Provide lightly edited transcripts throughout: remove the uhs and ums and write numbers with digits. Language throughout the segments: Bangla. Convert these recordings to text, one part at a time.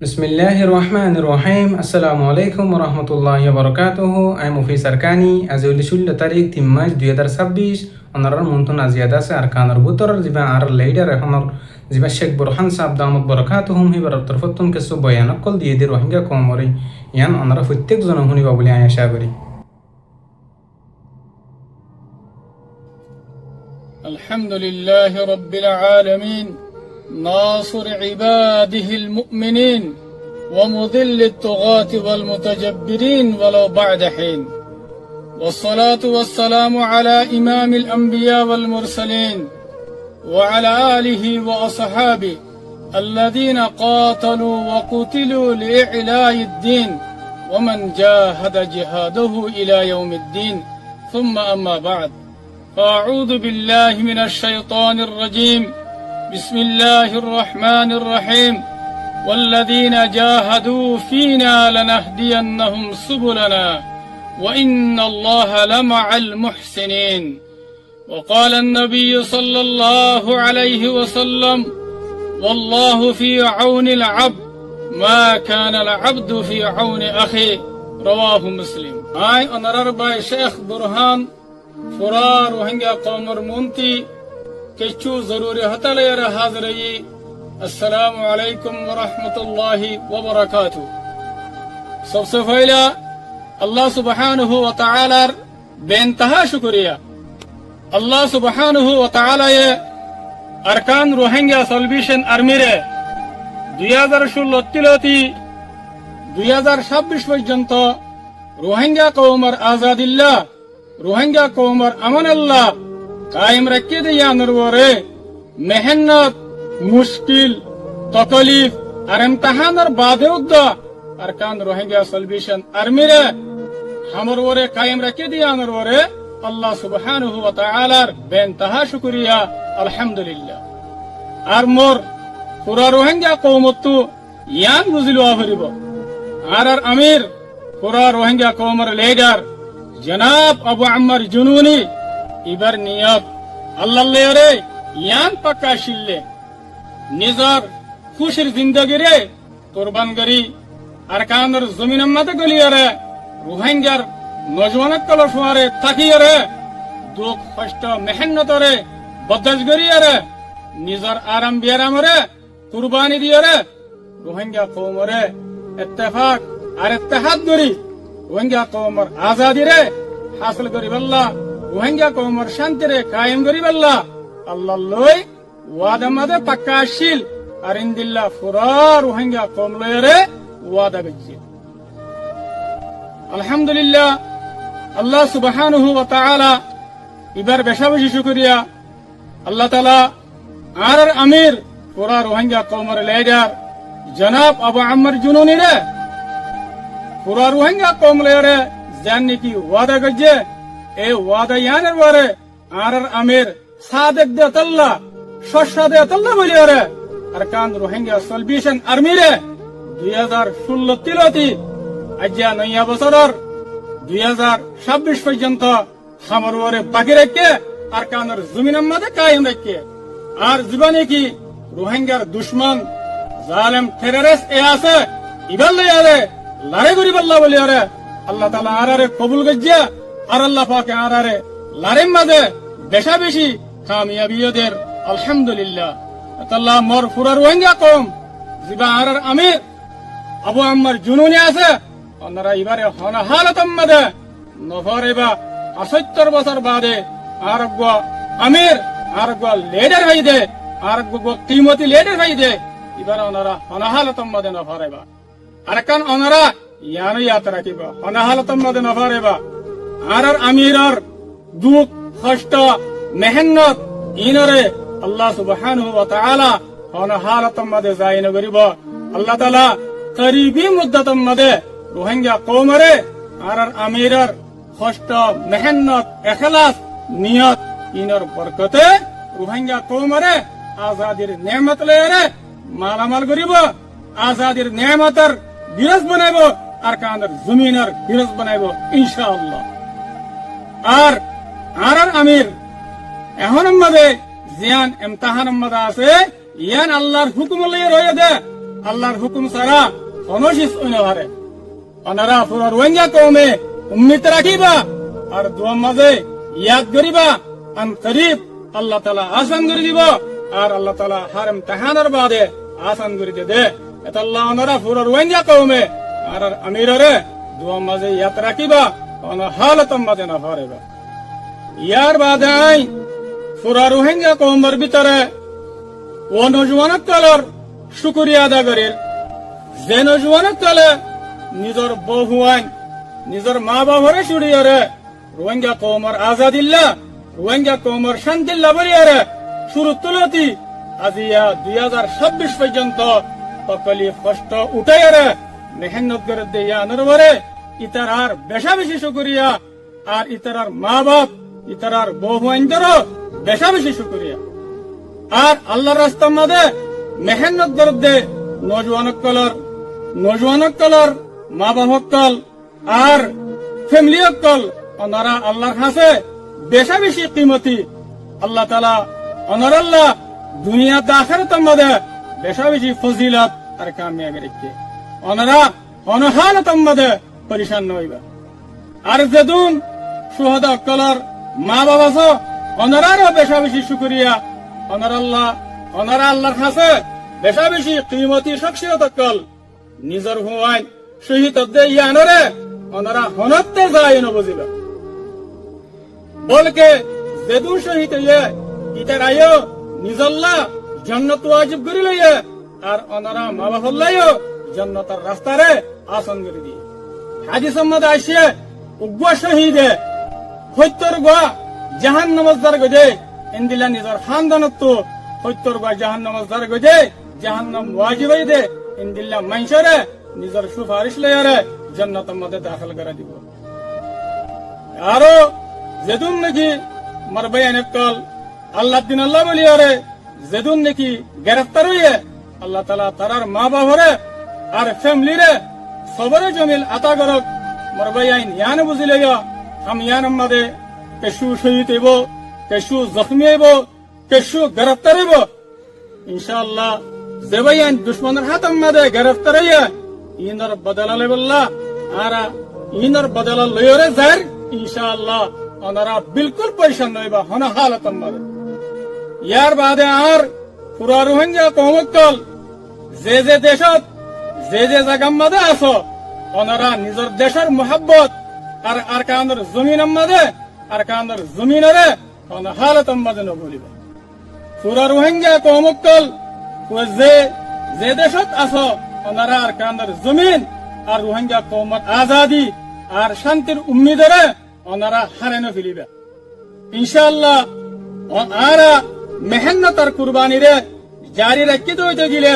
বিসমিল্লাহির রহমানির রহিম। আসসালামু আলাইকুম ওয়া রাহমাতুল্লাহি ওয়া বারাকাতুহু। আই মুফি সারকানি আজি 16 তারিখ 3 মার্চ 2026 অনারার মন্তন আজিয়াদা আছে আরকানের ভিতরের জিবা আর লেডার এখনর জিবা শেখ বুরহান সাহেব দামত বারাকাতুহুম হিবার তরফতুন কিছু বয়ানক কল দিয়ে দি রোহিঙ্গা কমরে ইয়ান অনারা প্রত্যেক জন শুনিবা বলে আমি আশা করি। আলহামদুলিল্লাহি রাব্বিল আলামিন ناصر عباده المؤمنين ومذل الطغاة والمتجبرين ولو بعد حين والصلاة والسلام على إمام الأنبياء والمرسلين وعلى آله وأصحابه الذين قاتلوا وقتلوا لإعلاء الدين ومن جاهد جهاده إلى يوم الدين ثم أما بعد فأعوذ بالله من الشيطان الرجيم بسم الله الرحمن الرحيم والذين جاهدوا فينا لنهدينهم سبلنا وإن الله لمع المحسنين وقال النبي صلى الله عليه وسلم والله في عون العبد ما كان العبد في عون أخيه رواه مسلم آي أنرر باي شيخ برهان فرار وهنگا قومر مونتي किच्छु जरूरी हतले हाजरई अस्सलामु अलैकुम व रहमतुल्लाहि व बरकातुहू। सबसे पहला अल्लाह सुब्हानहु व तआला बेइंतहा शुक्रिया। अल्लाह सुब्हानहु व तआला ये अरकान रोहिंग्या सॉल्यूशन आर्मी रे 2016 পর্যন্ত রোহিঙ্গা কওমের আজাদিল্লাহ রোহিঙ্গা কওমের আমানাল্লাহ कायम रखे दिया नरवरे मेहनत मुश्किल तकलीफ और इम्तिहान और बाधे उद्दा अरकान रोहिंग्या सॉल्यूशन आर्मी रे हमर वरे कायम रखे दिया नरवरे अल्लाह सुब्हानहु व तआला बेइंतहा शुक्रिया अल्हम्दुलिल्लाह। और मोर पूरा रोहिंग्या कौमत्तु यान बुझिलो आफरिबो आर अमीर पूरा रोहिंग्या कौमर लीडर जनाब अबू अम्मर जुनूनी इबर नियत अल्लाह रे यान पक्का शिल्ले निजार खुशिर जिंदगी रे कुर्बान करी अरकानर जमीन मत गलिया रे रोहिंग्यार नौजवान कलशवारे ताकिया रे दुख कष्ट मेहनत रे बदज करिया रे निजार आराम बियाराम रे कुर्बानी दिया रे रोहिंग्या कौम रे इत्तेफाक और इत्तेहाद करी रोहिंग्या कौमर आजादी रे हासिल करी अल्लाह रोहिंग्या कौमर शांति रे कायम करीब अल्लाह अल्लाह लोई वादा मदे पक्का शिल अरिंदिल्ला फुरा रोहिंग्या कौम लोय रे वादा गज्जे। अल्हम्दुलिल्लाह अल्लाह सुब्हानहु व तआला इबर बेशाबशी शुक्रिया अल्लाह ताला आर अमीर फुरा रोहिंग्या कौमर लीडर जनाब अबू अम्मर जुनूनी रे फुरा रोहिंग्या कौम लोय रे जानने की वादा गज्जे ए वादा यानर वारे आरर अमीर सादिक दे तल्ला शशा दे तल्ला बोलियो रे अरकान रोहिंग्या सॉल्यूशन आर्मी रे 2016 तिलती আজ্ঞা নয়া বছরের 2026 পর্যন্ত খামর ওরে বাকি রেখে আরকানের জমিনের মধ্যে কায়েম রেখে আর জীবনে কি রোহিঙ্গার দুশমন জালেম টেররিস্ট এ আছে ইবাল্লে আরে লড়াই করি বল্লা বলি আরে আল্লাহ তাআলা আরে কবুল গজ্জা আর আল্লাহ পাক আরে লারিম মাঝে বেশা বেশি কামিয়াবিদের আলহামদুলিল্লাহ। আল্লাহ মোর পুরা রোহিঙ্গা কওম জিবা আর আমির আবু আম্মার জুনুনি আছে ওনারা এবারে হন হালাতম মাঝে নফরেবা ৭৮ বছর বাদে আরগ আমির আরগ লিডার হইদে আরগ কিমতি লিডার হইদে এবারে ওনারা হন হালাতম মাঝে নফরেবা আরকান ওনারা ইয়ানো ইয়াত্রা কিবা হন হালাতম মাঝে নফরেবা আর আমিরর দুঃখ কষ্ট মেহনত ইনরে আল্লাহ সুবহানাহু ওয়া তাআলা হন হালাতম মাঝে যায়ন করিব আল্লাহ তাআলা করিবি মুদ্দাতম মাঝে রোহিঙ্গা কওমরে আর আমিরর কষ্ট মেহনত ইখলাস নিয়ত ইনর বরকতে রোহিঙ্গা কওমরে আজাদির নেয়ামত লয়রে মালামাল করিব আজাদির নেয়ামতর বিরাজ বানাইব আর কানের জমিনের বিরাজ বানাইব ইনশাআল্লাহ। আর আর আমির এখন মধ্যে জিয়ান ইমতিহান মধ্যে আছে ইয়ান আল্লাহর হুকুম লইয়া রয়ে দে আল্লাহর হুকুম ছাড়া অনশিস অনহারে অনারা পুরো রোহিঙ্গা কওমে উম্মিত রাখিবা আর দোয়া মাঝে ইয়াদ করিবা আন করিব আল্লাহ তাআলা আসান করে দিব আর আল্লাহ তাআলা হারাম তাহানার বাদে আসান করে দে এটা আল্লাহ অনারা পুরো রোহিঙ্গা কওমে আর আমিররে দোয়া মাঝে ইয়াদ রাখিবা অন হালাতম মাঝে না হারেবা ইয়ার বাদে পুরা রোহিঙ্গা কওমের ভিতরে ও নজওয়ানকলর শুকরিয়া আদা করে যে নজওয়ানকলে নিজের বহুয়ান নিজের মা বাবারে ছুড়িয়ারে রোহিঙ্গা কওমের আজাদিল্লা রোহিঙ্গা কওমের শান্তিল্লা বলিয়ারে শুরু তুলতি আজিয়া 2026 পর্যন্ত তকলি কষ্ট উঠাইয়ারে মেহনত করে দিয়া নরবরে ইতারার বেশা বেশি শুকরিয়া আর ইতারার মা বাপ ইতারার বহুয়ানদেরও বেশা বেশি শুকরিয়া আর আল্লাহর রাস্তার মধ্যে মেহনত করতে নজওয়ানকলর মা বাপকল আর ফ্যামিলি অকল ওনারা আল্লাহর কাছে বেশা বেশি কিমতি আল্লাহ তাআলা ওনার আল্লাহ দুনিয়া আখিরাতের মধ্যে বেশা বেশি ফজিলত আর কামিয়াবি রেখে ওনারা অনহালতের মধ্যে পরিশান হইবা আর যেদুন সুহাদা অকলর মা বাবা সো ওনারারও বেশা বেশি শুকরিয়া ওনারা আল্লাহর কাছে বেশা বেশি কিমতি শখসিয়ত কল নিজর হুয়ান শহীদ ইয়ানরে ওনারা হনতে যায় নবজিবা বলকে যেদুন শহীদ ইয়ে ইতার আয়ো নিজল্লা জান্নাত ওয়াজিব করি লইয়ে আর ওনারা মা বাবাল্লাইও জান্নাতের রাস্তারে আসন করে দিয়ে হাদিস মধ্যে আসে উগ্র শহীদে হত্যর গা জাহান্নামের দ্বার গজে ইন্দিলা নিজর খানদানত হত্যর গা জাহান্নামের দ্বার গজে জাহান্নাম ওয়াজিব দে ইন্দিল্লা মাইশরে নিজর সুপারিশ লয়ারে জান্নাতের মধ্যে দাখিল করে দিব আরো যেদুন নাকি মারবায়ান কল আল্লাহ দিন আল্লাহ বলিয়ারে যেদুন নাকি গ্রেফতার হইয়ে আল্লাহ তাআলা তারার মা বাবারে আর ফ্যামিলিরে সবরে জমিল আতা করক মারবায়ান ইয়ান বুঝিলেয়া হাম ইয়ান মধ্যে কেশু শহীদ হইব কেশু জখমি হইব কেশু গ্রেফতার হইব ইনশাআল্লাহ যেবায়ান দুশ্মনের হাতের মধ্যে গ্রেফতার হইয়া ইনর বদলা লইবল্লা আর ইনর বদলা লইরে যার ইনশাআল্লাহ ওনারা বিলকুল পয়সা নইবা হন হালতের মধ্যে ইয়ার বাদে আর পুরা রোহিঙ্গা কওমকল যে দেশত যে জায়গার মধ্যে আছো ওনারা নিজের দেশের মোহাব্বত আর আরকানের জমিনের মধ্যে আরকানের জমিনরে হন হালতের মধ্যে নবলিবা পুরা রোহিঙ্গা কওমকল যে দেশত আছো ওনারা আরকানের জমিন আর রোহিঙ্গা কওমের আজাদি আর শান্তির উম্মিদরে ওনারা হারানো ফেলিবে ইনশাআল্লাহ আরা মেহনত আর কুরবানিরে জারি রাখিতে হইতে গেলে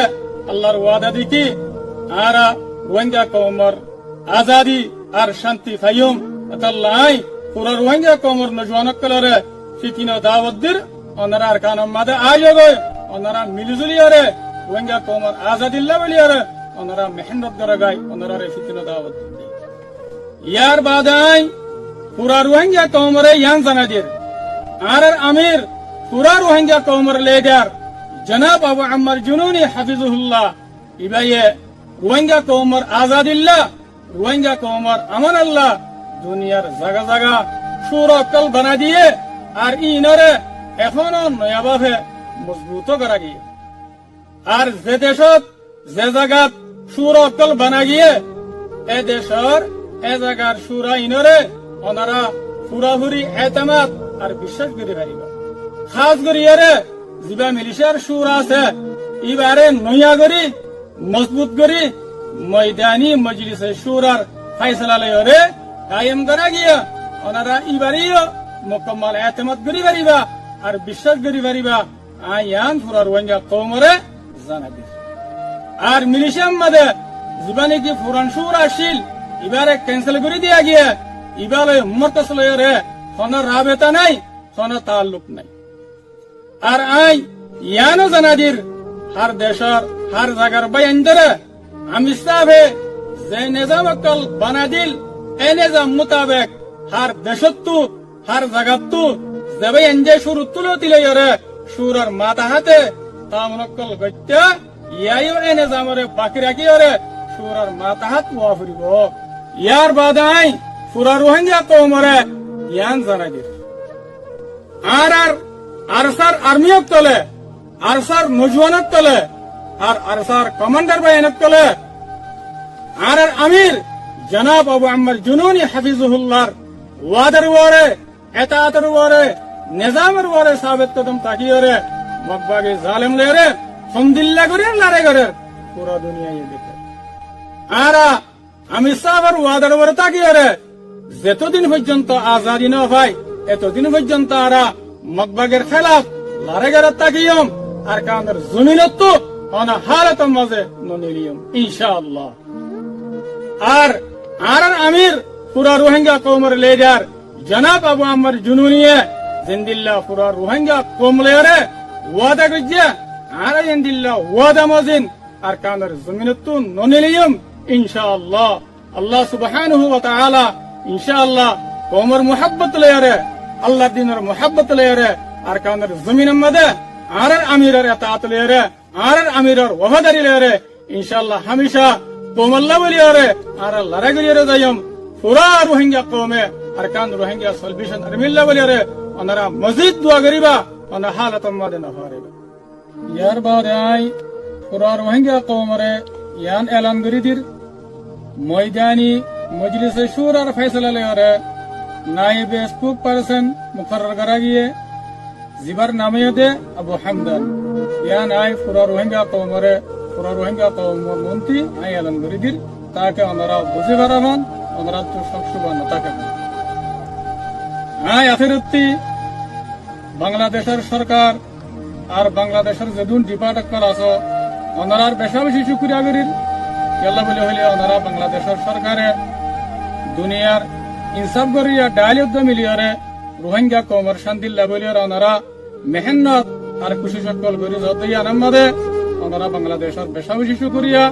আল্লাহর ওয়াদা দিকি আরা রোহিঙ্গা কওমের আজাদি আর শান্তি ফাইম আল্লাহ পুরা রোহিঙ্গা কওমের নজওয়ানকলরে ফিতিনো দাওয়াত দির ওনারা আরকানের মাঝে আয়োগে ওনারা মিলিজুলিয়ারে রোহিঙ্গা কওমের আজাদিল্লা বলিয়ারে ওনারা মেহনত করে গায় ওনারা ফিতিনো দাওয়াত ইয়ার বাদাই পুরা রোহিঙ্গা কওমরে ইয়ান জানাদির আর আমির পুরা রোহিঙ্গা কওমর লিডার জনাব আবু আম্মার জুনুনি হাফিজুল্লাহ ইবায়ে রোহিঙ্গা কওমর আজাদিল্লাহ রোহিঙ্গা কওমর আমান আল্লাহ দুনিয়ার জায়গা জায়গা সুরকল বানা দিয়ে আর ইনরে এখনো নয়াভাবে মজবুত করা গিয়ে আর যে দেশত যে জায়গাত সুরকল বানা গিয়ে এ দেশের এ জায়গার সুরা ইনরে ওনারা পুরাপুরি এতেমাদ আর বিশ্বাস করে পারিবা খাস করিয়ারে যিবা মিলিশিয়ার সুর আছে ইবারে নয়া করি মজবুত করি ময়দানি মজলিসে সুরার ফাইসলা লয়রে কায়েম করা গিয়া ওনারা ইবারিও মুকম্মল এতেমাদ করি পারিবা আর বিশ্বাস করি পারিবা আয়ান পুরা রোহিঙ্গা কওমরে জানাবি আর মিলিশিয়ার মধ্যে যিবা নাকি পুরান সুর আসিল ইবারে ক্যান্সেল করে দিয়া গিয়া ইবালে মর্তসলয়রে কোন রাবেতা নাই কোন তাল্লুক নাই আর আই ইয়ানো জানাদির হার দেশর হার জায়গার বাইন্দরে আমি সাবে যে নিজাম অকল বানাদিল এ নিজাম মোতাবেক হার দেশত্তু হার জাগাত্তু যে বাইন্দে শুরু তুলো দিলেয়রে সুরার মাথা হাতে তামনকল গত্যা ইয়াইও এ নিজামরে বাকি রাখি ওরে সুরার মাতাহাত ওয়া ফুরিব ইয়ার বাদাই পুরা রোহিঙ্গা কওমরে ইয়ান জানাই দিল আর আরসার আর্মিয়ক তলে আরসার নজওয়ানত তলে আর আরসার কমান্ডার বাহিনীক তলে আর আমির জনাব আবু আম্মার জুনুনি হাফিজুহুল্লাহর ওয়াদার ওয়ারে এতাআতের ওয়ারে নিজামের ওয়ারে সাবিত কদম তাকিয়রে মকবাগে জালেম লেরে হমদিল্লা করে লড়াই করে পুরো দুনিয়ায় দেখে আর আমি সাহাবার ওয়াদার ওয়ারে তাকিয়রে যতদিন পর্যন্ত আজাদি না হয় এতদিন পর্যন্ত আরা মকবাগের খেলাফ লড়াই করে তাকিয়ম আর কানের জমিনত তো অনা হালাতের মাঝে ননিলিয়ম ইনশাআল্লাহ আর আমির পুরা রোহিঙ্গা কওমের লিডার জনাব আবু আম্মার জুনুনিয়ে জিন্দিল্লাহ পুরা রোহিঙ্গা কওম লেরে ওয়াদা কইছে আর জিন্দিল্লাহ ওয়াদা মজিন আর কানের জমিনত তো ননিলিয়ম ইনশাআল্লাহ আল্লাহ সুবহানাহু ওয়া তাআলা ইনশাআল্লাহ কওমের মুহাব্বত লেরে আল্লাহ দিনের মুহাব্বত লেরে আর কানের জমিনের মধ্যে আর আমিরের এতাআত লেরে আর আমিরের ওয়াফাদারি লেরে ইনশাআল্লাহ হামেশা কৌমল্লা বলি আরে আর লড়াই করিয়ে যাইম পুরা রোহিঙ্গা কৌমে আর কান রোহিঙ্গা সলভেশন আর্মিল্লা বলি আরে ওনারা মসজিদ দোয়া করিবা ওনা হালত মাদে না পারিবা ইয়ার বাদে আই পুরা রোহিঙ্গা কৌমরে ইয়ান এলান করি দির ময়দানি মজলিসে শুরার ফয়সালা লয়রে নায়েব স্পোক পারসন মুকরর করা গিয়ে জিবার নামে দে আবু হামদান ইয়ান আই পুরা রোহিঙ্গা কৌমরে পুরা রোহিঙ্গা কওমের মন্ত্রী আই এলান করে দিল তাকে ওনারা বুঝে পারাবান ওনারা তো সব সুবান তাকে আই আফেরত্তি বাংলাদেশের সরকার আর বাংলাদেশের যেদুন ডিপার্টমেন্ট আছে ওনারার বেশা বেশি শুক্রিয়া করিল কেল্লা বলে হইলে ওনারা বাংলাদেশের সরকারে দুনিয়ার ইনসাফ করিয়া ডাইল উদ্যম মিলিয়রে রোহিঙ্গা কওমের শান্তি লাভলিয়র ওনারা মেহনত আর খুশি সকল করি যতই আনন্দে ওনারা বাংলাদেশের বেশা বেশি শুক্রিয়া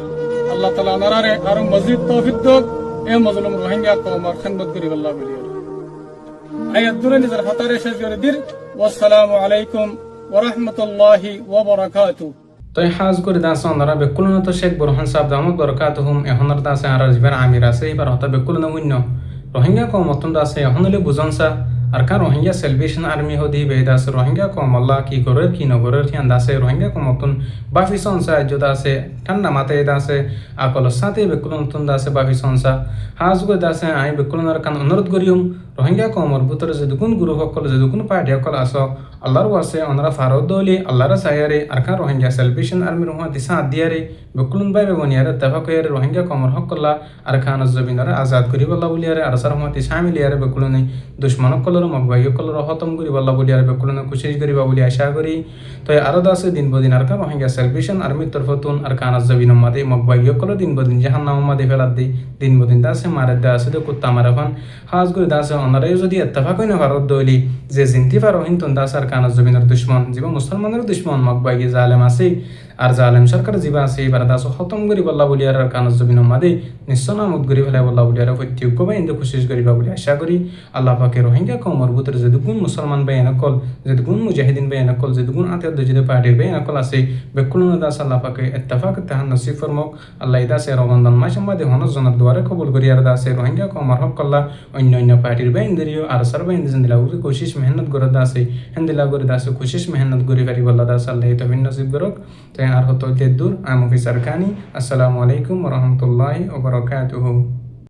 আল্লাহ তাআলা ওনারে আরো মসজিদ তৌফিক দিক এ মজলুম রোহিঙ্গা কওমের খিদমত করি আল্লাহ বলিয়া আয়াত দূরে নিজের হাতারে শেষ করে দির ওয়াসসালামু আলাইকুম ওয়া রাহমাতুল্লাহি ওয়া বারাকাতুহু তই হাজ করে দাসে ওনারা বেকুলন তো শেখ বুরহান সাহেব দামত বরকাতুহুম এহনার দাসে আর জিবার আমির আছে এবার হতা বেকুলন হইন্য রোহিঙ্গা কওম মতন দাসে এহনলে বুঝনসা আর কার রোহিঙ্গা সেলভেশন আর্মি হদি বেদাস রোহিঙ্গা কম আল্লাহ কি করে কি নগরের কি আন্দাসে রোহিঙ্গা কম মতন বাফি সংসা যোদা আছে ঠান্ডা মাথায় দাসে আকল সাথে বেকুলন নতুন দাসে বাফি সংসা হাজ গো দাসে আই বেকুলনার কান অনুরোধ করিম রোহিঙ্গা কমর ভিতরে যে দুগুণ গুরু সকল যে দুগুণ পার্টি সকল আস আল্লাহর ওয়াসে ওনারা ফারদ দৌলি আল্লাহর সায়ারে আর কার রোহিঙ্গা সেলভেশন আর্মির রহমত দিশা দিয়ারে বেকুলন বাই বেবনিয়ারে তফাকয়ারে রোহিঙ্গা কমর হকল্লা আর খান জবিনরে আজাদ করি বল্লা বলিয়ারে আর সার রহমত শামিলিয়ারে বেকুলনি দুশ্মন কলর মকবাই কলর হতম করি বল্লা বলিয়ারে বেকুলন কোশিশ করিবা বলি আশা করি তো আরো দাসে দিন বদিন আর কার রোহিঙ্গা সেলভেশন আর্মির তরফতুন আর খান জবিন মাদে মকবাই কলর দিন বদিন জাহান্নাম মাদে ফেলাত দি দিন বদিন দাসে মারে দাসে দে কুত্তা মারাফান হাজ করে দাসে ওনারে যদি ইত্তেফাক হইনা ভারত দইলি যে জিনতি পারো হিন্তন দাস আর কান জমিনের দুশ্মন জীব মুসলমানের দুশ্মন মকবাই জালেম আছে আর জালেম সরকার জীবা আছে এবার দাস খতম করি বল্লা বলি আর কান জমিন মাদে নিশ্চয় নামত করি ফেলে বল্লা বলি আর প্রত্যেক বাই ইন্দু কোশিশ করিবা বলি আশা করি আল্লাহ পাকে রোহিঙ্গা কমর ভিতরে যে দুগুণ মুসলমান বাই নকল যে দুগুণ মুজাহিদিন বাই নকল যে দুগুণ আতে দজিদে পার্টির বাই নকল আছে বেকুলন দাস আল্লাহ পাকে ইত্তেফাক তাহান নসিব ফরমক আল্লাহ দাসে রমজান মাস মাদে হনস জনের দুয়ারে কবুল করি আর দাসে রোহিঙ্গা কমর হক কল্লা অন্য অন্য পার্টির বাই ইন্দ্রিয় আর সর বাই ইন্দিলা উরি কোশিশ মেহনত করে দাসে হেন্দিলা করে দাসে কোশিশ মেহনত করি পারি বল্লা দাস আল্লাহ তবিন নসিব করক তাই আর হতো দূর আমি মুফি সারকানি আসসালামু আলাইকুম ওয়া রাহমাতুল্লাহি ওয়া বারাকাতুহু।